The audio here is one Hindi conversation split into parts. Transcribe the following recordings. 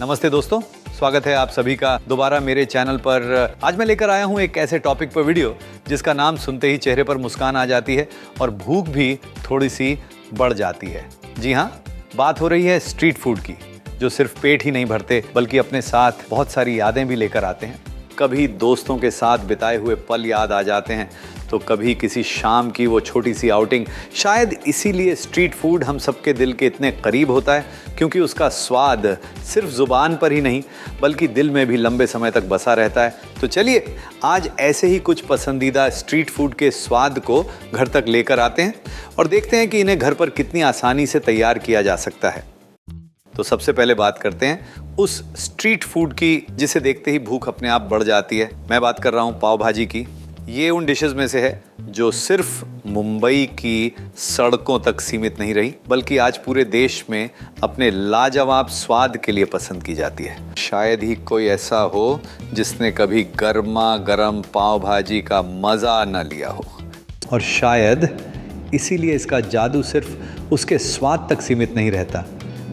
नमस्ते दोस्तों, स्वागत है आप सभी का दोबारा मेरे चैनल पर। आज मैं लेकर आया हूं एक ऐसे टॉपिक पर वीडियो जिसका नाम सुनते ही चेहरे पर मुस्कान आ जाती है और भूख भी थोड़ी सी बढ़ जाती है। जी हाँ, बात हो रही है स्ट्रीट फूड की, जो सिर्फ पेट ही नहीं भरते बल्कि अपने साथ बहुत सारी यादें भी लेकर आते हैं। कभी दोस्तों के साथ बिताए हुए पल याद आ जाते हैं, तो कभी किसी शाम की वो छोटी सी आउटिंग। शायद इसीलिए स्ट्रीट फूड हम सबके दिल के इतने करीब होता है, क्योंकि उसका स्वाद सिर्फ ज़ुबान पर ही नहीं बल्कि दिल में भी लंबे समय तक बसा रहता है। तो चलिए आज ऐसे ही कुछ पसंदीदा स्ट्रीट फूड के स्वाद को घर तक लेकर आते हैं और देखते हैं कि इन्हें घर पर कितनी आसानी से तैयार किया जा सकता है। तो सबसे पहले बात करते हैं उस स्ट्रीट फूड की जिसे देखते ही भूख अपने आप बढ़ जाती है। मैं बात कर रहा हूँ पाव भाजी की। ये उन डिशेस में से है जो सिर्फ मुंबई की सड़कों तक सीमित नहीं रही, बल्कि आज पूरे देश में अपने लाजवाब स्वाद के लिए पसंद की जाती है। शायद ही कोई ऐसा हो जिसने कभी गर्मा गर्म पाव भाजी का मज़ा न लिया हो, और शायद इसीलिए इसका जादू सिर्फ उसके स्वाद तक सीमित नहीं रहता,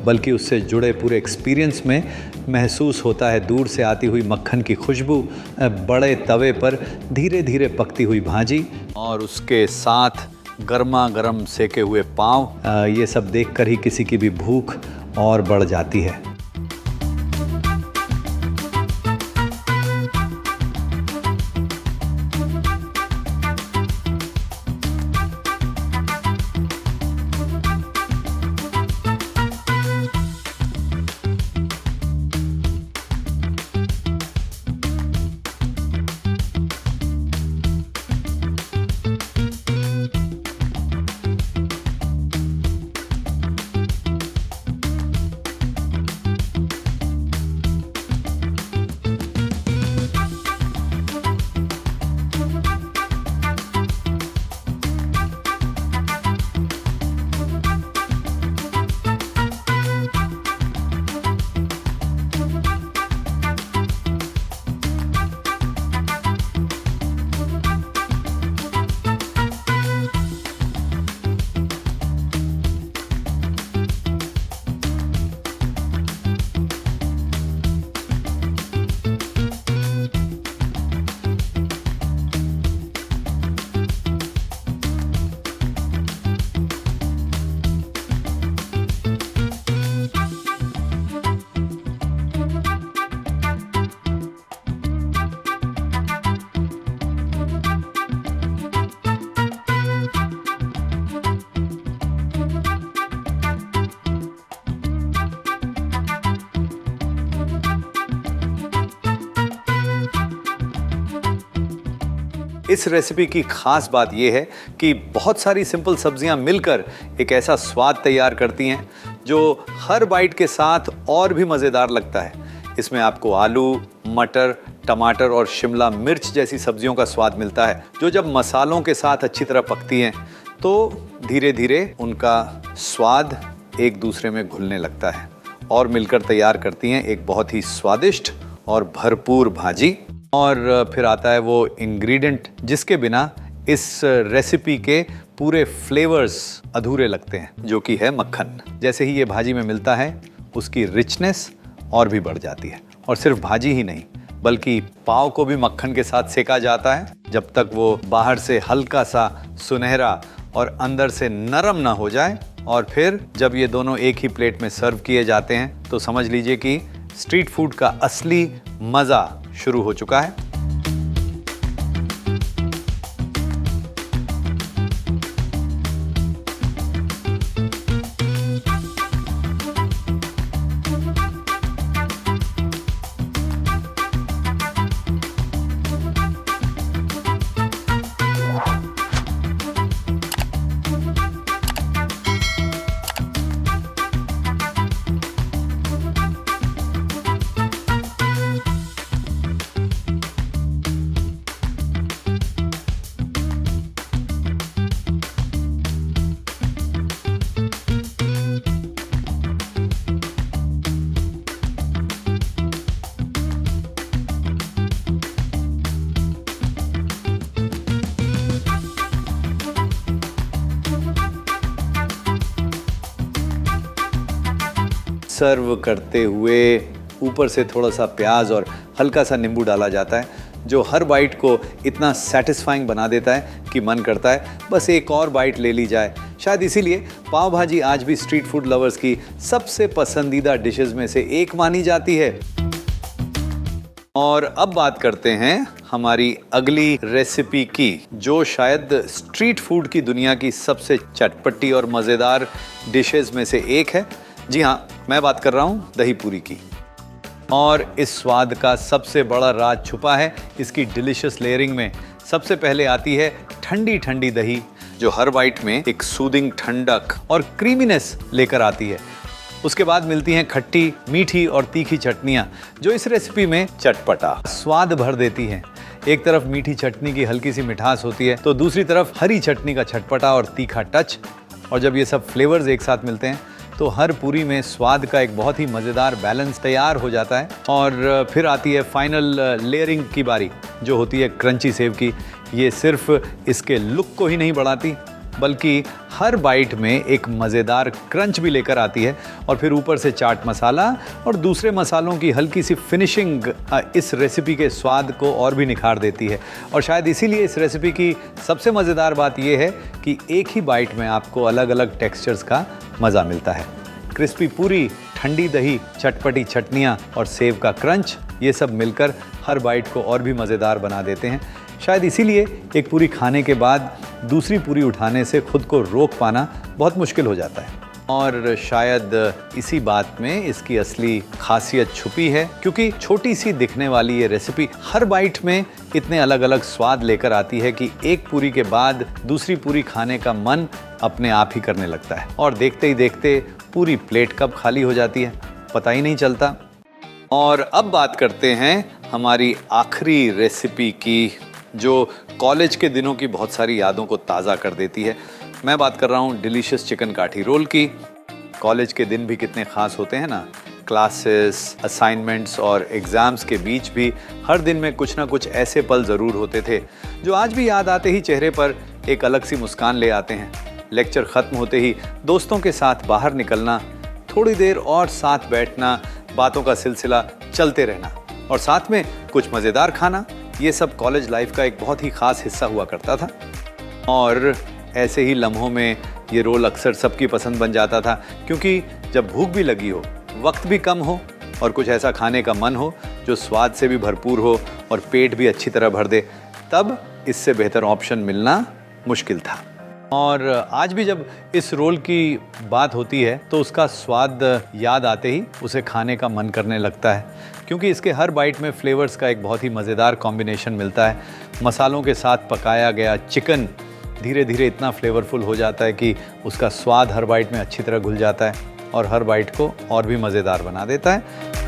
बल्कि उससे जुड़े पूरे एक्सपीरियंस में महसूस होता है दूर से आती हुई मक्खन की खुशबू, बड़े तवे पर धीरे धीरे पकती हुई भाजी और उसके साथ गर्मा गर्म सेके हुए पाव। ये सब देखकर ही किसी की भी भूख और बढ़ जाती है। इस रेसिपी की खास बात यह है कि बहुत सारी सिंपल सब्जियां मिलकर एक ऐसा स्वाद तैयार करती हैं जो हर बाइट के साथ और भी मज़ेदार लगता है। इसमें आपको आलू, मटर, टमाटर और शिमला मिर्च जैसी सब्जियों का स्वाद मिलता है, जो जब मसालों के साथ अच्छी तरह पकती हैं तो धीरे धीरे उनका स्वाद एक दूसरे में घुलने लगता है और मिलकर तैयार करती हैं एक बहुत ही स्वादिष्ट और भरपूर भाजी। और फिर आता है वो इंग्रेडिएंट जिसके बिना इस रेसिपी के पूरे फ्लेवर्स अधूरे लगते हैं, जो कि है मक्खन। जैसे ही ये भाजी में मिलता है उसकी रिचनेस और भी बढ़ जाती है। और सिर्फ भाजी ही नहीं बल्कि पाव को भी मक्खन के साथ सेका जाता है जब तक वो बाहर से हल्का सा सुनहरा और अंदर से नरम ना हो जाए। और फिर जब ये दोनों एक ही प्लेट में सर्व किए जाते हैं तो समझ लीजिए कि स्ट्रीट फूड का असली मज़ा शुरू हो चुका है। सर्व करते हुए ऊपर से थोड़ा सा प्याज और हल्का सा नींबू डाला जाता है, जो हर बाइट को इतना सेटिस्फाइंग बना देता है कि मन करता है बस एक और बाइट ले ली जाए। शायद इसीलिए पाव भाजी आज भी स्ट्रीट फूड लवर्स की सबसे पसंदीदा डिशेस में से एक मानी जाती है। और अब बात करते हैं हमारी अगली रेसिपी की, जो शायद स्ट्रीट फूड की दुनिया की सबसे चटपटी और मज़ेदार डिशेस में से एक है। जी हाँ, मैं बात कर रहा हूँ दही पूरी की। और इस स्वाद का सबसे बड़ा राज छुपा है इसकी डिलीशियस लेयरिंग में। सबसे पहले आती है ठंडी ठंडी दही, जो हर बाइट में एक सूदिंग ठंडक और क्रीमीनेस लेकर आती है। उसके बाद मिलती हैं खट्टी, मीठी और तीखी चटनियाँ, जो इस रेसिपी में चटपटा स्वाद भर देती हैं। एक तरफ मीठी चटनी की हल्की सी मिठास होती है, तो दूसरी तरफ हरी चटनी का चटपटा और तीखा टच। और जब ये सब फ्लेवर्स एक साथ मिलते हैं तो हर पूरी में स्वाद का एक बहुत ही मज़ेदार बैलेंस तैयार हो जाता है। और फिर आती है फाइनल लेयरिंग की बारी, जो होती है क्रंची सेव की। ये सिर्फ इसके लुक को ही नहीं बढ़ाती, बल्कि हर बाइट में एक मज़ेदार क्रंच भी लेकर आती है। और फिर ऊपर से चाट मसाला और दूसरे मसालों की हल्की सी फिनिशिंग इस रेसिपी के स्वाद को और भी निखार देती है। और शायद इसीलिए इस रेसिपी की सबसे मज़ेदार बात यह है कि एक ही बाइट में आपको अलग अलग टेक्सचर्स का मज़ा मिलता है। क्रिस्पी पूरी, ठंडी दही, चटपटी चटनियाँ और सेव का क्रंच, ये सब मिलकर हर बाइट को और भी मज़ेदार बना देते हैं। शायद इसीलिए एक पूरी खाने के बाद दूसरी पूरी उठाने से खुद को रोक पाना बहुत मुश्किल हो जाता है। और शायद इसी बात में इसकी असली खासियत छुपी है, क्योंकि छोटी सी दिखने वाली ये रेसिपी हर बाइट में इतने अलग अलग स्वाद लेकर आती है कि एक पूरी के बाद दूसरी पूरी खाने का मन अपने आप ही करने लगता है। और देखते ही देखते पूरी प्लेट कब खाली हो जाती है पता ही नहीं चलता। और अब बात करते हैं हमारी आखिरी रेसिपी की, जो कॉलेज के दिनों की बहुत सारी यादों को ताज़ा कर देती है। मैं बात कर रहा हूँ डिलीशियस चिकन काठी रोल की। कॉलेज के दिन भी कितने ख़ास होते हैं ना। क्लासेस, असाइनमेंट्स और एग्ज़ाम्स के बीच भी हर दिन में कुछ ना कुछ ऐसे पल ज़रूर होते थे, जो आज भी याद आते ही चेहरे पर एक अलग सी मुस्कान ले आते हैं। लेक्चर ख़त्म होते ही दोस्तों के साथ बाहर निकलना, थोड़ी देर और साथ बैठना, बातों का सिलसिला चलते रहना और साथ में कुछ मज़ेदार खाना, ये सब कॉलेज लाइफ का एक बहुत ही ख़ास हिस्सा हुआ करता था। और ऐसे ही लम्हों में ये रोल अक्सर सबकी पसंद बन जाता था, क्योंकि जब भूख भी लगी हो, वक्त भी कम हो और कुछ ऐसा खाने का मन हो जो स्वाद से भी भरपूर हो और पेट भी अच्छी तरह भर दे, तब इससे बेहतर ऑप्शन मिलना मुश्किल था। और आज भी जब इस रोल की बात होती है तो उसका स्वाद याद आते ही उसे खाने का मन करने लगता है, क्योंकि इसके हर बाइट में फ्लेवर्स का एक बहुत ही मज़ेदार कॉम्बिनेशन मिलता है। मसालों के साथ पकाया गया चिकन धीरे धीरे इतना फ्लेवरफुल हो जाता है कि उसका स्वाद हर बाइट में अच्छी तरह घुल जाता है और हर बाइट को और भी मज़ेदार बना देता है।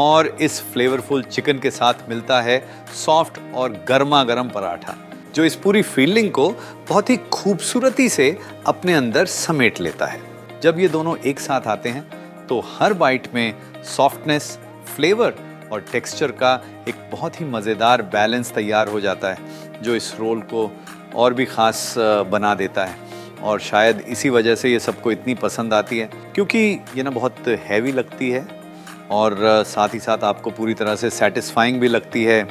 और इस फ्लेवरफुल चिकन के साथ मिलता है सॉफ्ट और गर्मा गर्म पराठा, जो इस पूरी फीलिंग को बहुत ही खूबसूरती से अपने अंदर समेट लेता है। जब ये दोनों एक साथ आते हैं तो हर बाइट में सॉफ्टनेस, फ्लेवर और टेक्सचर का एक बहुत ही मज़ेदार बैलेंस तैयार हो जाता है, जो इस रोल को और भी ख़ास बना देता है। और शायद इसी वजह से ये सबको इतनी पसंद आती है, क्योंकि ये ना बहुत हैवी लगती है और साथ ही साथ आपको पूरी तरह से सेटिस्फाइंग भी लगती है।